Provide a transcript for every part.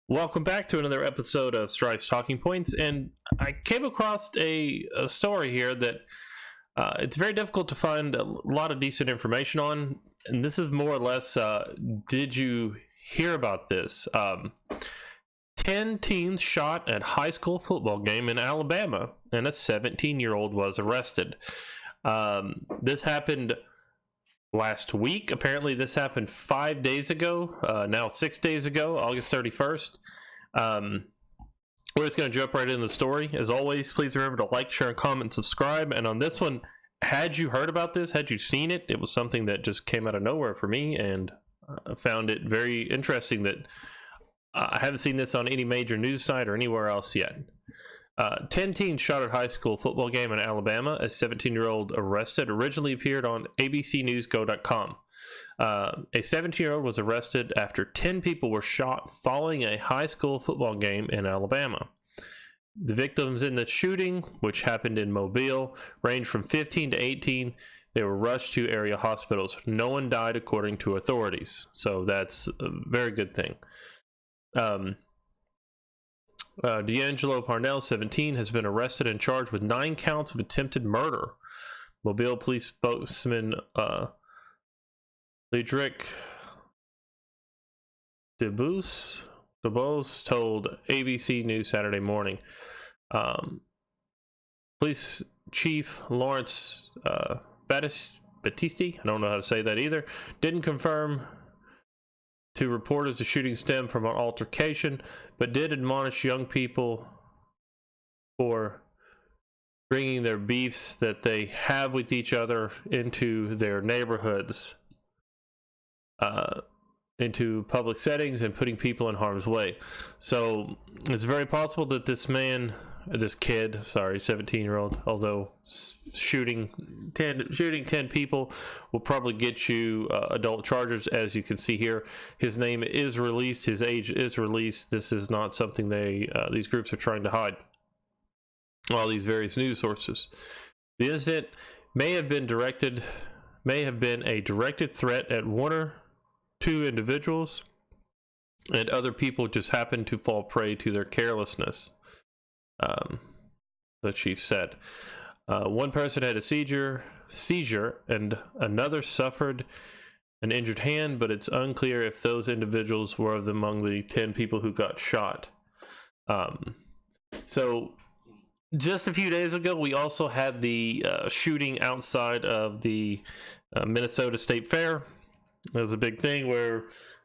Welcome back to another episode of Strife's Talking Points, and I came across a story here that it's very difficult to find a lot of decent information on, and this is more or less, did you hear about this? 10 teens shot at high school football game in Alabama, and a 17-year-old was arrested. This happened last week. Apparently this happened 5 days ago, now 6 days ago, August 31st. We're just going to jump right into the story. As always, please remember to like, share, and comment, and subscribe. And on this one, had you heard about this, had you seen it, it was something that just came out of nowhere for me, and I found it very interesting that I haven't seen this on any major news site or anywhere else yet. 10 teens shot at high school football game in Alabama. A 17-year-old arrested. Originally appeared on abcnewsgo.com. A 17-year-old was arrested after 10 people were shot following a high school football game in Alabama. The victims in the shooting, which happened in Mobile, ranged from 15 to 18. They were rushed to area hospitals. No one died, according to authorities. So that's a very good thing. D'Angelo Parnell, 17, has been arrested and charged with 9 counts of attempted murder. Mobile police spokesman Ledrick DeBose told ABC News Saturday morning. Police Chief Lawrence Battisti, I don't know how to say that either, didn't confirm to reporters the shooting stemmed from an altercation, but did admonish young people for bringing their beefs that they have with each other into their neighborhoods, into public settings, and putting people in harm's way. So it's very possible that this 17-year-old, although shooting 10 people will probably get you adult charges, as you can see here. His name is released, his age is released. This is not something these groups are trying to hide. All these various news sources. The incident may have been a directed threat at one or two individuals, and other people just happened to fall prey to their carelessness. The chief said. One person had a seizure, and another suffered an injured hand, but it's unclear if those individuals were among the 10 people who got shot. So just a few days ago, we also had the shooting outside of the Minnesota State Fair. It was a big thing where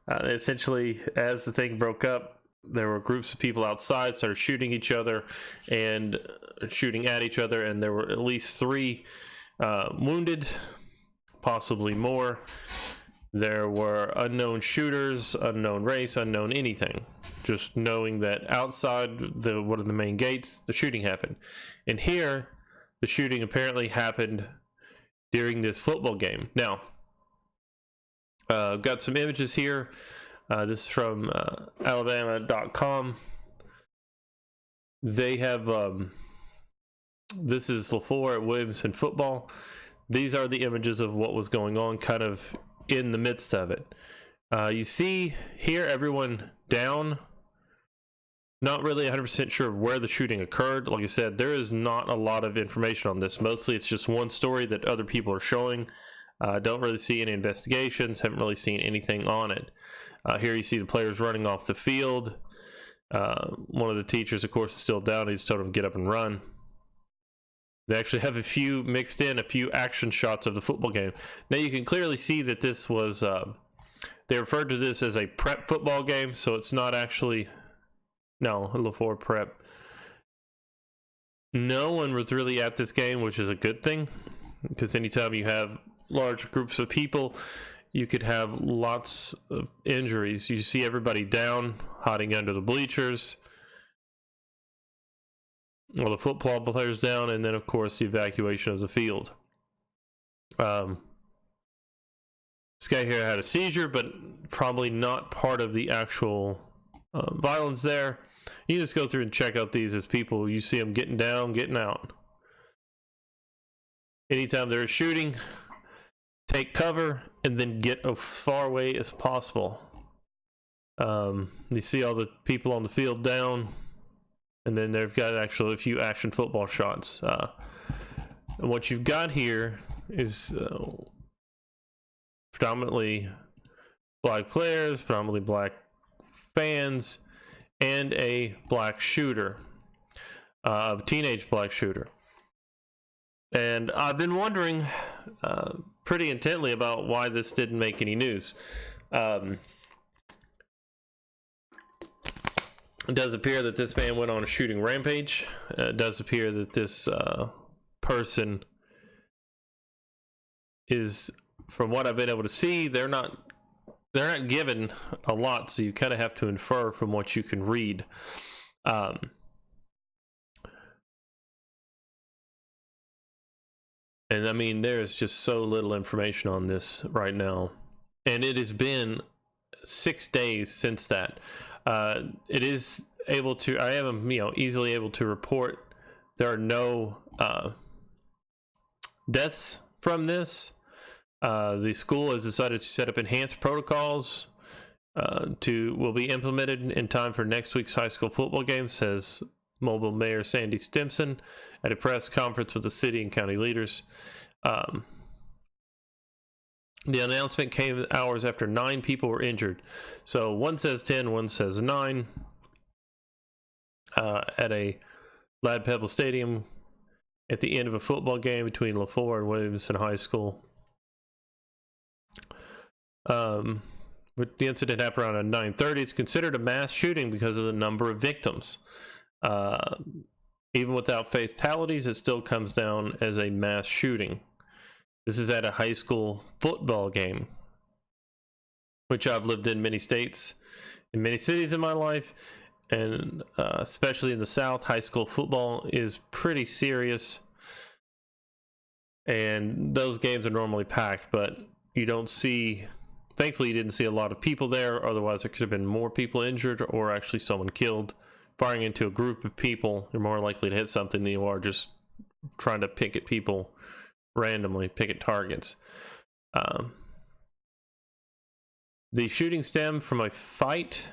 essentially, as the thing broke up, there were groups of people outside, started shooting each other and shooting at each other, and there were at least 3 wounded, possibly more. There were unknown shooters, unknown race, unknown anything. Just knowing that outside one of the main gates, the shooting happened. And here, the shooting apparently happened during this football game. Now, I've got some images here. This is from Alabama.com. They have, this is LaFleur at Williamson football. These are the images of what was going on kind of in the midst of it. You see here everyone down. Not really 100% sure of where the shooting occurred. Like I said, there is not a lot of information on this. Mostly it's just one story that other people are showing. Don't really see any investigations. Haven't really seen anything on it. Here you see the players running off the field. One of the teachers, of course, is still down. He's told them to get up and run. They actually have a few action shots of the football game. Now you can clearly see that this was, they referred to this as a prep football game, so it's not actually, no, LaFleur prep. No one was really at this game, which is a good thing, because anytime you have large groups of people, you could have lots of injuries. You see everybody down, hiding under the bleachers. Well, the football players down, and then, of course, the evacuation of the field. This guy here had a seizure, but probably not part of the actual violence there. You just go through and check out these as people. You see them getting down, getting out. Anytime there is shooting, take cover, and then get as far away as possible. You see all the people on the field down, and then they've got actually a few action football shots. And what you've got here is predominantly black players, predominantly black fans, and a black shooter, a teenage black shooter. And I've been wondering pretty intently about why this didn't make any news. It does appear that this man went on a shooting rampage. It does appear that this person is, from what I've been able to see, they're not given a lot, so you kind of have to infer from what you can read. And I mean, there's just so little information on this right now, and it has been 6 days since that. It is able to, I am, easily able to report there are no deaths from this. The school has decided to set up enhanced protocols will be implemented in time for next week's high school football game, says Mobile Mayor Sandy Stimson at a press conference with the city and county leaders. The announcement came hours after 9 people were injured. So one says 10, one says 9 at a Lad Pebble Stadium at the end of a football game between LaFleur and Williamson High School. The incident happened around 9:30. It's considered a mass shooting because of the number of victims. Even without fatalities, it still comes down as a mass shooting. This is at a high school football game, which I've lived in many states, in many cities in my life, and especially in the South, high school football is pretty serious. And those games are normally packed, but you don't see, thankfully you didn't see a lot of people there, otherwise there could have been more people injured or actually someone killed. Firing into a group of people, you're more likely to hit something than you are just trying to pick at people randomly, pick at targets. The shooting stemmed from a fight,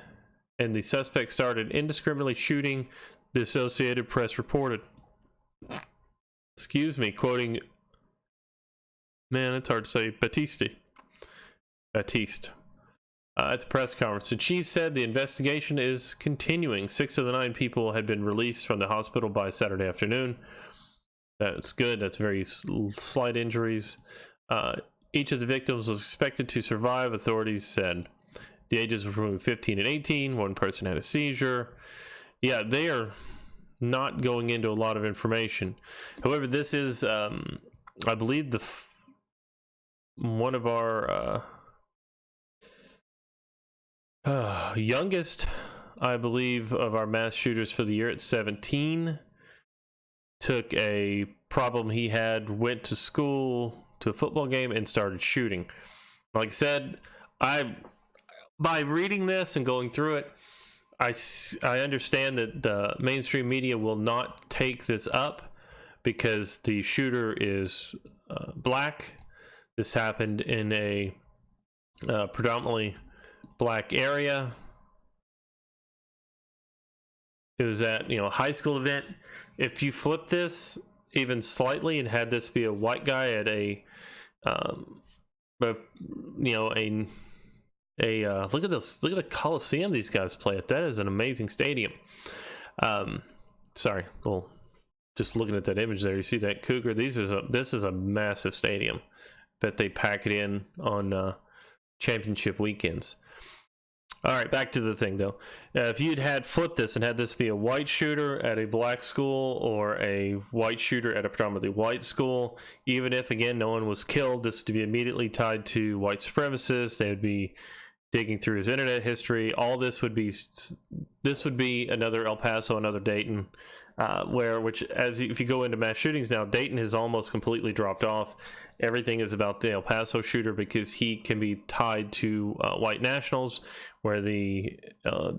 and the suspect started indiscriminately shooting, the Associated Press reported. Excuse me, quoting, man, it's hard to say, Batiste. At the press conference, the chief said the investigation is continuing. 6 of the 9 people had been released from the hospital by Saturday afternoon. That's good. That's very slight injuries. Each of the victims was expected to survive, authorities said. The ages were between 15 and 18. One person had a seizure. Yeah, they are not going into a lot of information. However, this is, I believe, one of our youngest, I believe, of our mass shooters for the year at 17. Took a problem he had, went to school, to a football game, and started shooting. Like I said, by reading this and going through it, I understand that the mainstream media will not take this up because the shooter is black. This happened in a predominantly black area. It was at a high school event. If you flip this even slightly and had this be a white guy at a look at this, look at the Coliseum these guys play at. That is an amazing stadium. Sorry, well, just looking at that image there, you see that Cougar. This is a massive stadium. Bet they pack it in on championship weekends. All right, back to the thing though. If you'd had flipped this and had this be a white shooter at a black school or a white shooter at a predominantly white school, even if again no one was killed, this would be immediately tied to white supremacists. They would be digging through his internet history. All this would be another El Paso, another Dayton, if you go into mass shootings now, Dayton has almost completely dropped off. Everything is about the El Paso shooter because he can be tied to white nationals, where the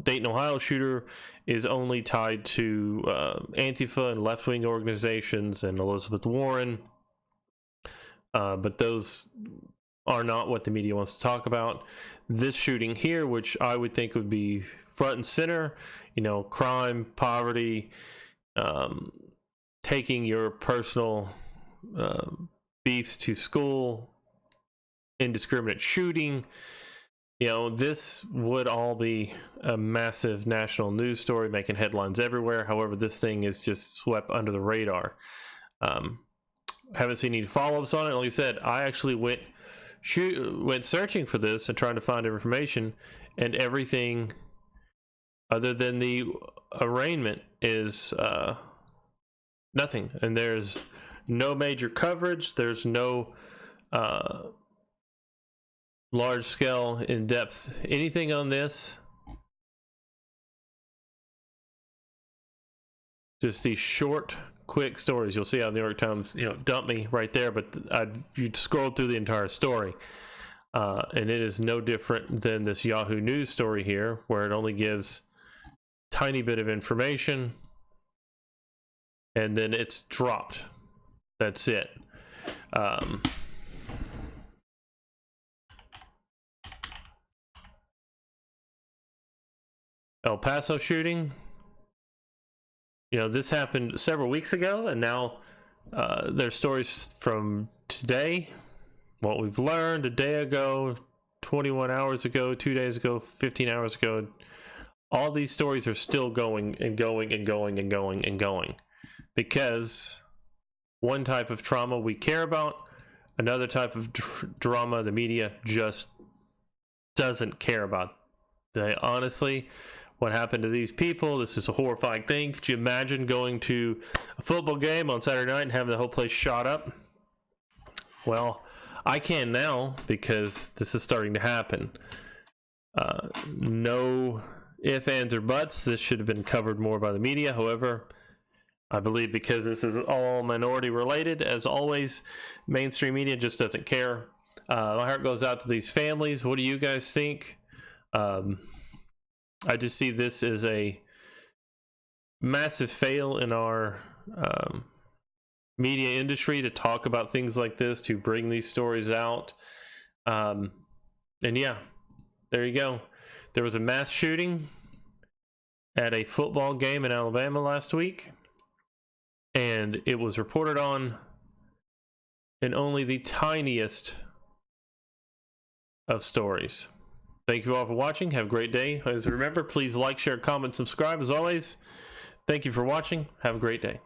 Dayton, Ohio shooter is only tied to Antifa and left-wing organizations and Elizabeth Warren. But those are not what the media wants to talk about. This shooting here, which I would think would be front and center, you know, crime, poverty, taking your personal beefs to school, indiscriminate shooting, you know, this would all be a massive national news story making headlines everywhere. However, this thing is just swept under the radar. Haven't seen any follow-ups on it. Like I said, I actually went searching for this and trying to find information, and everything other than the arraignment is nothing. And there's no major coverage. There's no large scale, in-depth anything on this. Just these short, quick stories. You'll see how the New York Times, you know, dumped me right there, but you scrolled through the entire story, and it is no different than this Yahoo News story here, where it only gives tiny bit of information and then it's dropped. That's it. El Paso shooting, you know, this happened several weeks ago, and now there's stories from today, what we've learned a day ago, 21 hours ago, 2 days ago, 15 hours ago. All these stories are still going and going and going and going and going, because one type of trauma we care about, another type of drama the media just doesn't care about. They honestly, what happened to these people, this is a horrifying thing. Could you imagine going to a football game on Saturday night and having the whole place shot up? Well, I can now, because this is starting to happen. No ifs, ands, or buts. This should have been covered more by the media. However, I believe because this is all minority related, as always, mainstream media just doesn't care. My heart goes out to these families. What do you guys think? I just see this as a massive fail in our media industry to talk about things like this, to bring these stories out. And yeah, there you go. There was a mass shooting at a football game in Alabama last week, and it was reported on in only the tiniest of stories. Thank you all for watching. Have a great day. As remember, please like, share, comment, subscribe. As always, thank you for watching. Have a great day.